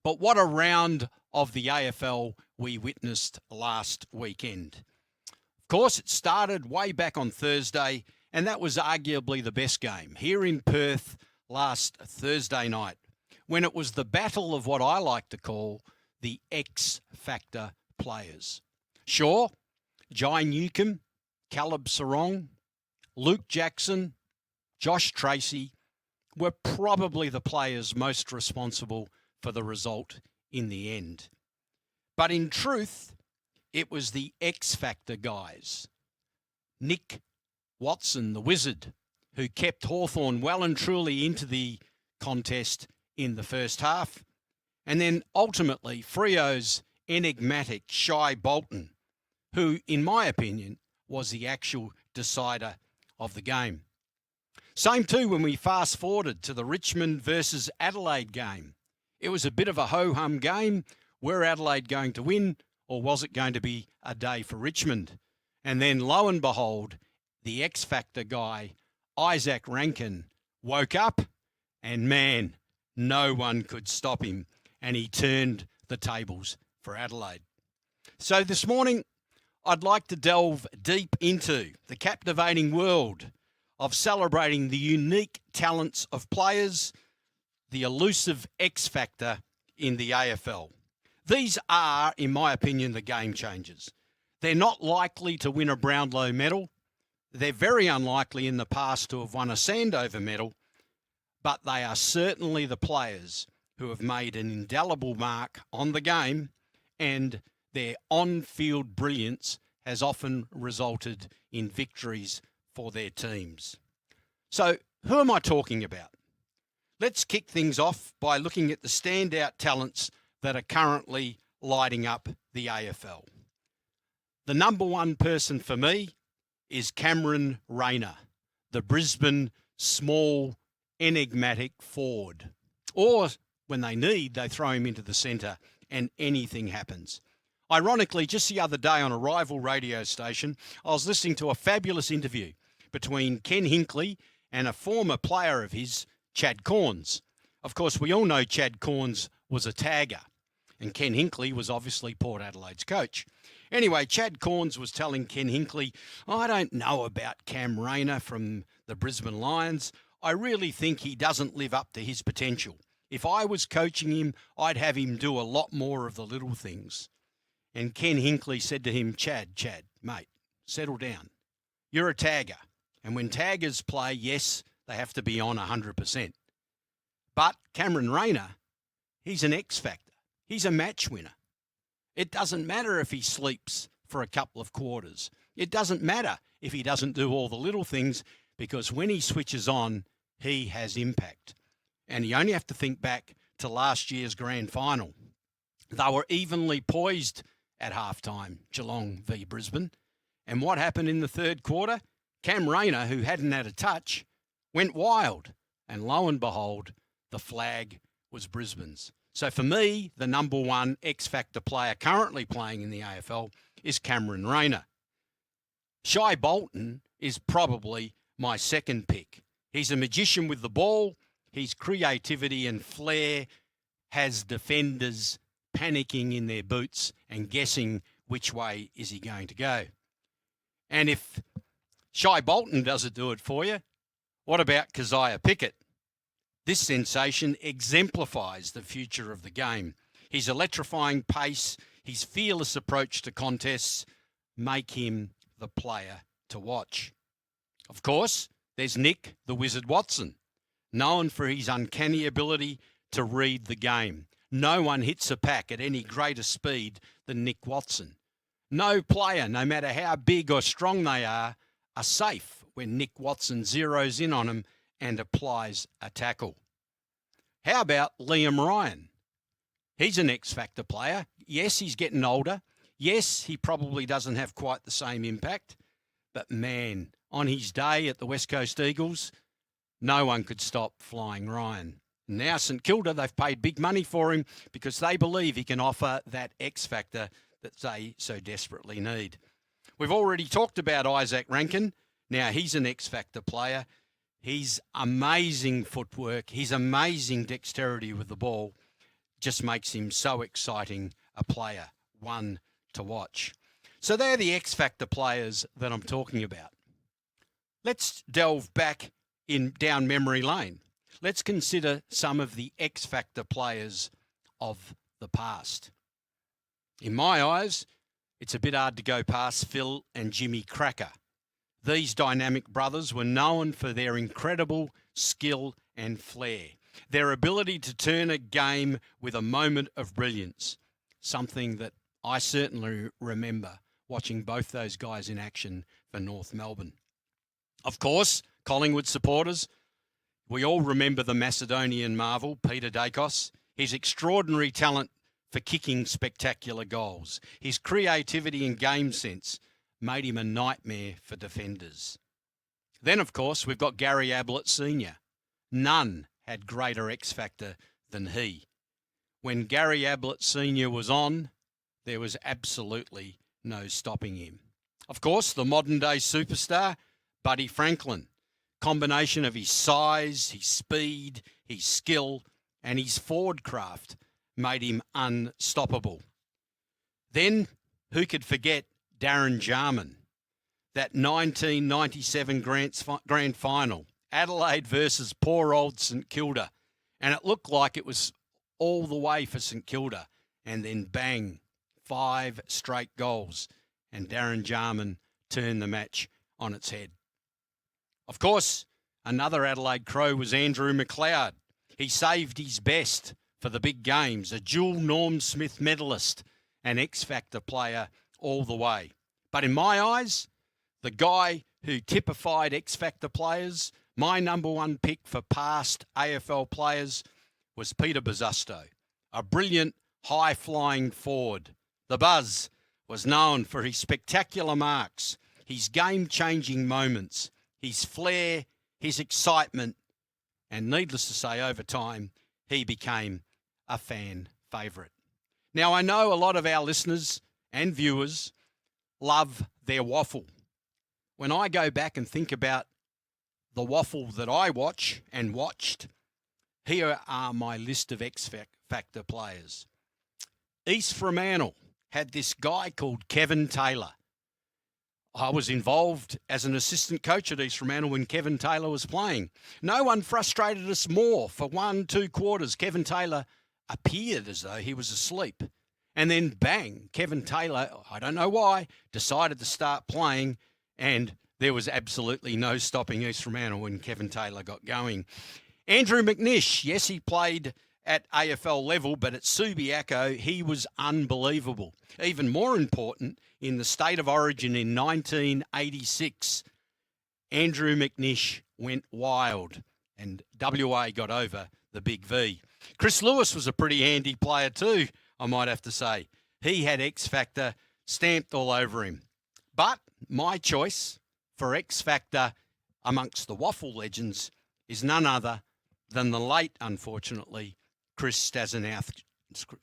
But what a round of the AFL we witnessed last weekend. Of course, it started way back on Thursday, and that was arguably the best game here in Perth last Thursday night, when it was the battle of what I like to call the X-Factor players. Sure, Jai Newcomb, Caleb Sarong, Luke Jackson, Josh Tracy were probably the players most responsible for the result in the end. But in truth, it was the X-Factor guys. Nick Watson, the Wizard, who kept Hawthorn well and truly into the contest in the first half. And then ultimately, Freo's enigmatic Shai Bolton, who, in my opinion, was the actual decider of the game. Same too when we fast forwarded to the Richmond versus Adelaide game. It was a bit of a ho-hum game. Were Adelaide going to win, or was it going to be a day for Richmond? And then lo and behold, the X-Factor guy, Isaac Rankine, woke up and man, no one could stop him. And he turned the tables for Adelaide. So this morning, I'd like to delve deep into the captivating world of celebrating the unique talents of players, the elusive X-Factor in the AFL. These are, in my opinion, the game changers. They're not likely to win a Brownlow medal. They're very unlikely in the past to have won a Sandover medal, but they are certainly the players who have made an indelible mark on the game, and their on-field brilliance has often resulted in victories for their teams. So, who am I talking about? Let's kick things off by looking at the standout talents that are currently lighting up the AFL. The number one person for me is Cameron Rayner, the Brisbane small, enigmatic forward. Or, when they need, they throw him into the centre and anything happens. Ironically, just the other day on a rival radio station, I was listening to a fabulous interview between Ken Hinkley and a former player of his, Chad Corns. Of course, we all know Chad Corns was a tagger, and Ken Hinkley was obviously Port Adelaide's coach. Anyway, Chad Corns was telling Ken Hinkley, I don't know about Cam Rayner from the Brisbane Lions. I really think he doesn't live up to his potential. If I was coaching him, I'd have him do a lot more of the little things. And Ken Hinkley said to him, Chad, mate, settle down. You're a tagger. And when taggers play, yes, they have to be on 100%. But Cameron Rayner, he's an X-Factor. He's a match winner. It doesn't matter if he sleeps for a couple of quarters. It doesn't matter if he doesn't do all the little things, because when he switches on, he has impact. And you only have to think back to last year's grand final. They were evenly poised at halftime, Geelong v Brisbane. And what happened in the third quarter? Cam Rayner, who hadn't had a touch, went wild. And lo and behold, the flag was Brisbane's. So for me, the number one X-Factor player currently playing in the AFL is Cameron Rayner. Shai Bolton is probably my second pick. He's a magician with the ball. His creativity and flair has defenders panicking in their boots and guessing which way is he going to go. And if Shai Bolton doesn't do it for you, what about Keziah Pickett? This sensation exemplifies the future of the game. His electrifying pace, his fearless approach to contests make him the player to watch. Of course, there's Nick the Wizard Watson, known for his uncanny ability to read the game. No one hits a pack at any greater speed than Nick Watson. No player, no matter how big or strong they are safe when Nick Watson zeroes in on him and applies a tackle. How about Liam Ryan? He's an X-Factor player. Yes, he's getting older. Yes, he probably doesn't have quite the same impact. But man, on his day at the West Coast Eagles, no one could stop Flying Ryan. Now St Kilda, they've paid big money for him because they believe he can offer that X-Factor that they so desperately need. We've already talked about Isaac Rankine. Now he's an X-Factor player. He's amazing footwork. He's amazing dexterity with the ball. just makes him so exciting a player, one to watch. So they're the X Factor players that I'm talking about. Let's delve back down memory lane. Let's consider some of the X Factor players of the past. In my eyes, it's a bit hard to go past Phil and Jimmy Cracker. These dynamic brothers were known for their incredible skill and flair, their ability to turn a game with a moment of brilliance, something that I certainly remember watching both those guys in action for North Melbourne. Of course, Collingwood supporters, we all remember the Macedonian marvel, Peter Dacos, his extraordinary talent for kicking spectacular goals. His creativity and game sense made him a nightmare for defenders. Then, of course, we've got Gary Ablett Sr. None had greater X factor than he. When Gary Ablett Sr. was on, there was absolutely no stopping him. Of course, the modern-day superstar, Buddy Franklin. Combination of his size, his speed, his skill, and his forward craft made him unstoppable. Then, who could forget Darren Jarman? That 1997 grand final, Adelaide versus poor old St Kilda. And it looked like it was all the way for St Kilda. And then bang, 5 straight goals. And Darren Jarman turned the match on its head. Of course, another Adelaide Crow was Andrew McLeod. He saved his best for the big games, a dual Norm Smith medalist, an X-Factor player all the way. But in my eyes, the guy who typified X-Factor players, my number one pick for past AFL players, was Peter Bosustow, a brilliant high-flying forward. The Buzz was known for his spectacular marks, his game-changing moments, his flair, his excitement, and needless to say, over time, he became a fan favourite. Now, I know a lot of our listeners and viewers love their WAFL. When I go back and think about the WAFL that I watch and watched, here are my list of X Factor players. East Fremantle had this guy called Kevin Taylor. I was involved as an assistant coach at East Fremantle when Kevin Taylor was playing. No one frustrated us more. For 1-2 quarters, Kevin Taylor appeared as though he was asleep. And then bang, Kevin Taylor, I don't know why, decided to start playing, and there was absolutely no stopping East Fremantle when Kevin Taylor got going. Andrew McNish, yes, he played at AFL level, but at Subiaco, he was unbelievable. Even more important, in the State of Origin in 1986, Andrew McNish went wild and WA got over the Big V. Chris Lewis was a pretty handy player too, I might have to say. He had X Factor stamped all over him. But my choice for X Factor amongst the WAFL legends is none other than the late, unfortunately, Chris Stazanowski.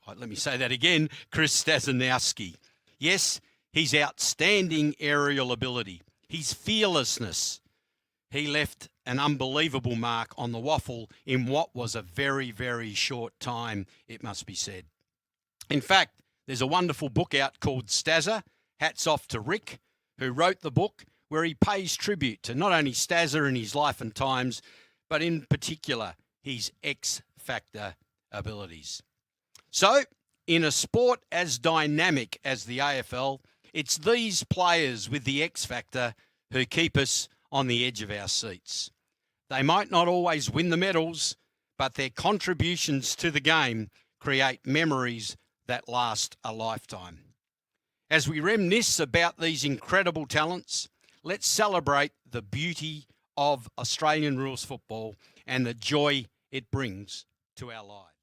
Let me say that again, Chris Stazanowski. Yes, his outstanding aerial ability, his fearlessness. He left an unbelievable mark on the WAFL in what was a very, very short time, it must be said. In fact, there's a wonderful book out called Stazza. Hats off to Rick, who wrote the book, where he pays tribute to not only Stazza in his life and times, but in particular, his X Factor abilities. So, in a sport as dynamic as the AFL, it's these players with the X Factor who keep us on the edge of our seats. They might not always win the medals, but their contributions to the game create memories that last a lifetime. As we reminisce about these incredible talents, let's celebrate the beauty of Australian rules football and the joy it brings to our lives.